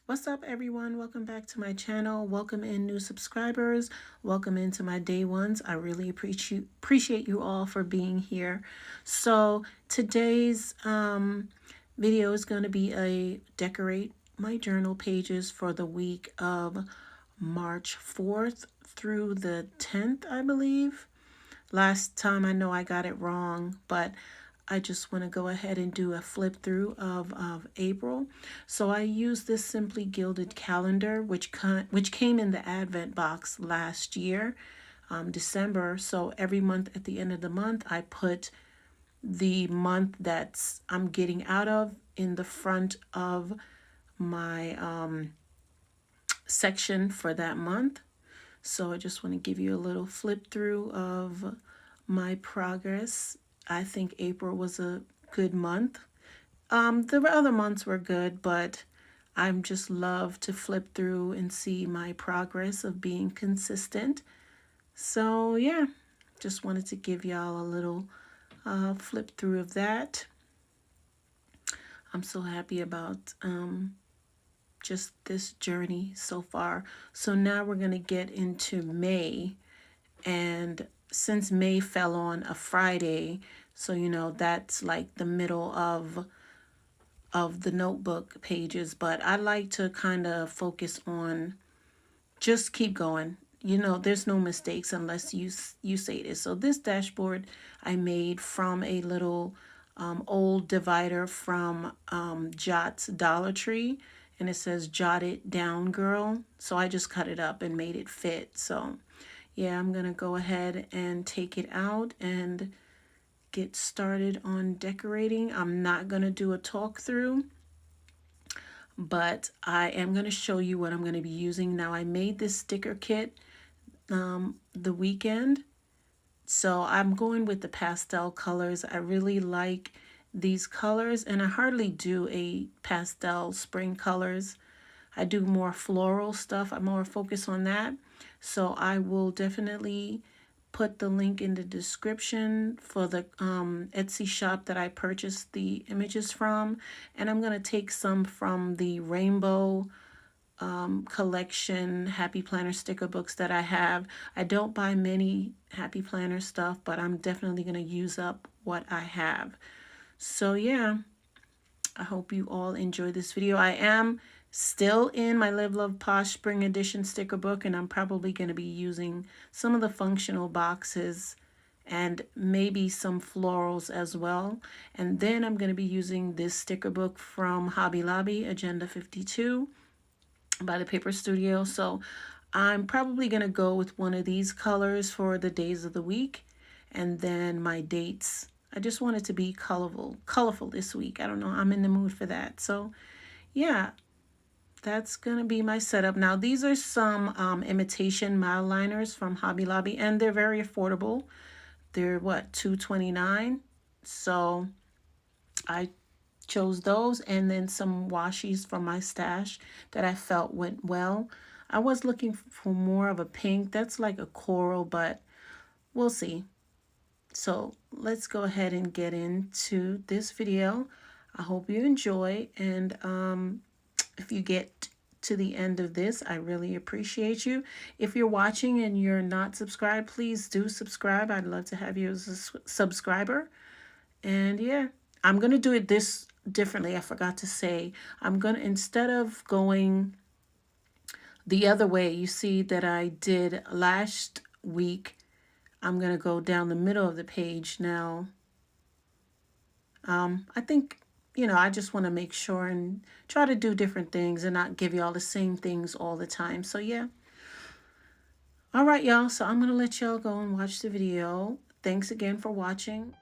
What's up, everyone? Welcome back to my channel. Welcome in new subscribers. Welcome into my day ones. I really appreciate you all for being here. So today's video is going to be a decorate my journal pages for the week of March 4th through the 10th, I believe. Last time I know I got it wrong, but I just want to go ahead and do a flip through of April. So I used this Simply Gilded calendar, which came in the Advent box last year, December. So every month at the end of the month, I put the month that's I'm getting out of in the front of my section for that month. So I just want to give you a little flip through of my progress. I think April was a good month. The other months were good, but I'm just love to flip through and see my progress of being consistent. So yeah, just wanted to give y'all a little flip through of that. I'm so happy about just this journey so far. So now we're going to get into May, and since May fell on a Friday, so that's like the middle of the notebook pages, but I like to kind of focus on just keep going. There's no mistakes unless you say this. So this dashboard I made from a little old divider from Jot's Dollar Tree, and it says "Jot it down, girl." So I just cut it up and made it fit. So yeah, I'm gonna go ahead and take it out and get started on decorating. I'm not gonna do a talk through, but I am gonna show you what I'm gonna be using. Now I made this sticker kit the weekend, so I'm going with the pastel colors. I really like these colors, and I hardly do a pastel spring colors. I do more floral stuff. I'm more focused on that. So I will definitely put the link in the description for the Etsy shop that I purchased the images from. And I'm going to take some from the Rainbow collection Happy Planner sticker books that I have. I don't buy many Happy Planner stuff, but I'm definitely going to use up what I have. So yeah, I hope you all enjoy this video. I am still in my Live Love Posh Spring Edition sticker book, and I'm probably going to be using some of the functional boxes and maybe some florals as well. And then I'm going to be using this sticker book from Hobby Lobby, Agenda 52 by the Paper Studio. So I'm probably going to go with one of these colors for the days of the week, and then my dates. I just want it to be colorful this week. I don't know, I'm in the mood for that. So yeah, that's gonna be my setup. Now these are some imitation mile liners from Hobby Lobby, and they're very affordable. They're what, $2.29. So I chose those, and then some washies from my stash that I felt went well. I was looking for more of a pink. That's like a coral, but we'll see. So let's go ahead and get into this video. I hope you enjoy, and if you get to the end of this, I really appreciate you. If you're watching and you're not subscribed, please do subscribe. I'd love to have you as a subscriber. And yeah, I'm going to do it this differently. I forgot to say, I'm going to, instead of going the other way you see that I did last week, I'm going to go down the middle of the page now. I think, I just want to make sure and try to do different things and not give you all the same things all the time. So yeah. All right, y'all. So I'm going to let y'all go and watch the video. Thanks again for watching.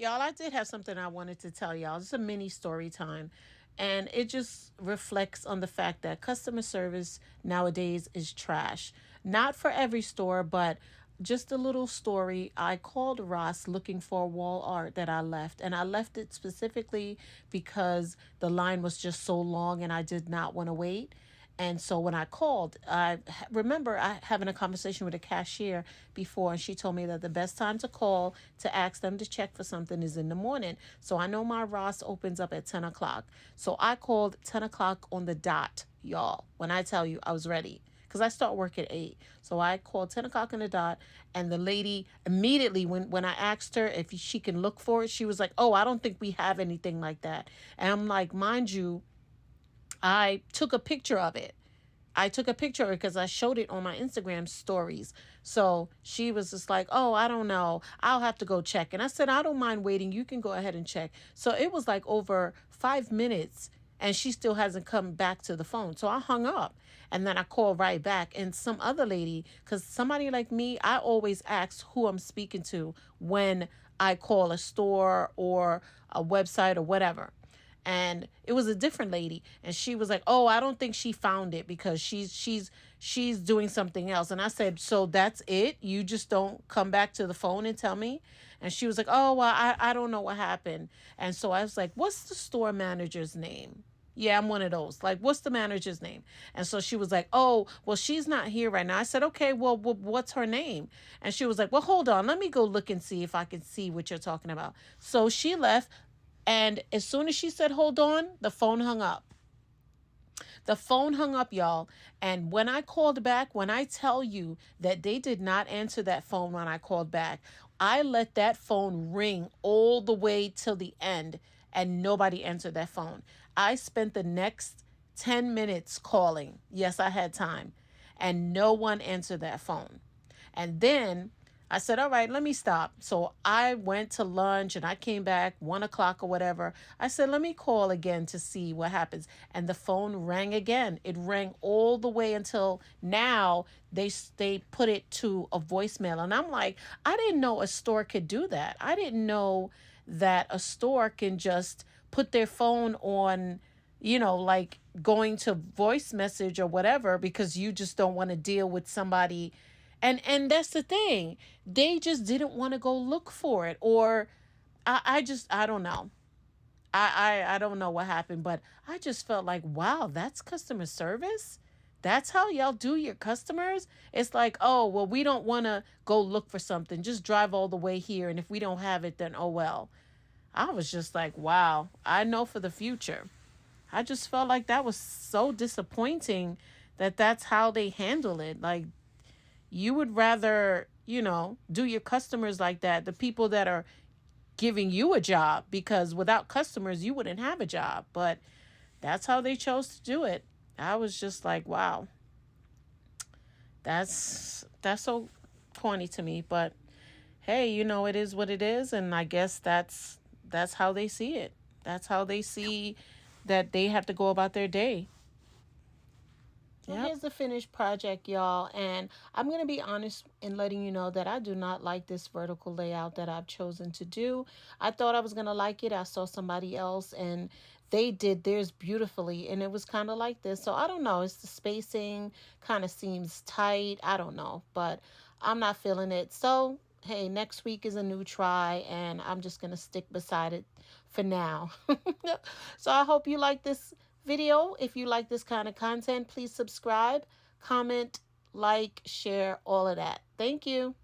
Y'all, I did have something I wanted to tell y'all. It's a mini story time. And it just reflects on the fact that customer service nowadays is trash. Not for every store, but just a little story. I called Ross looking for wall art that I left, and I left it specifically because the line was just so long and I did not want to wait. And so when I called, I remember I having a conversation with a cashier before, and she told me that the best time to call to ask them to check for something is in the morning. So I know my Ross opens up at 10 o'clock. So I called 10 o'clock on the dot, y'all. When I tell you I was ready, because I start work at 8. So I called 10 o'clock on the dot, and the lady immediately, when I asked her if she can look for it, she was like, oh, I don't think we have anything like that. And I'm like, mind you, I took a picture of it. I took a picture of it because I showed it on my Instagram stories. So she was just like, oh, I don't know. I'll have to go check. And I said, I don't mind waiting. You can go ahead and check. So it was like over 5 minutes and she still hasn't come back to the phone. So I hung up and then I called right back. And some other lady, because somebody like me, I always ask who I'm speaking to when I call a store or a website or whatever. And it was a different lady, and she was like, oh, I don't think she found it because she's doing something else. And I said, so that's it, you just don't come back to the phone and tell me? And she was like, oh, well, I don't know what happened. And so I was like, what's the store manager's name? Yeah, I'm one of those. Like, what's the manager's name? And so she was like, oh, well, she's not here right now. I said, okay, well, what's her name? And she was like, well, hold on. Let me go look and see if I can see what you're talking about. So she left. And as soon as she said, hold on, the phone hung up. The phone hung up, y'all. And when I called back, when I tell you that they did not answer that phone when I called back, I let that phone ring all the way till the end and nobody answered that phone. I spent the next 10 minutes calling. Yes, I had time. And no one answered that phone. And then I said, all right, let me stop. So I went to lunch and I came back 1 o'clock or whatever. I said, let me call again to see what happens. And the phone rang again. It rang all the way until now they put it to a voicemail. And I'm like, I didn't know a store could do that. I didn't know that a store can just put their phone on, like going to voice message or whatever because you just don't want to deal with somebody. And that's the thing. They just didn't want to go look for it. Or I don't know. I don't know what happened, but I just felt like, wow, that's customer service. That's how y'all do your customers. It's like, oh, well, we don't want to go look for something. Just drive all the way here. And if we don't have it, then oh well. I was just like, wow, I know for the future. I just felt like that was so disappointing that that's how they handle it. Like, you would rather, do your customers like that, the people that are giving you a job, because without customers, you wouldn't have a job. But that's how they chose to do it. I was just like, wow, that's so corny to me. But hey, it is what it is. And I guess that's how they see it. That's how they see that they have to go about their day. Yeah. Here's the finished project, y'all. And I'm going to be honest in letting you know that I do not like this vertical layout that I've chosen to do. I thought I was going to like it. I saw somebody else and they did theirs beautifully. And it was kind of like this. So I don't know. It's the spacing kind of seems tight. I don't know. But I'm not feeling it. So hey, next week is a new try, and I'm just going to stick beside it for now. So I hope you like this video. If you like this kind of content, please subscribe, comment, like, share, all of that. Thank you.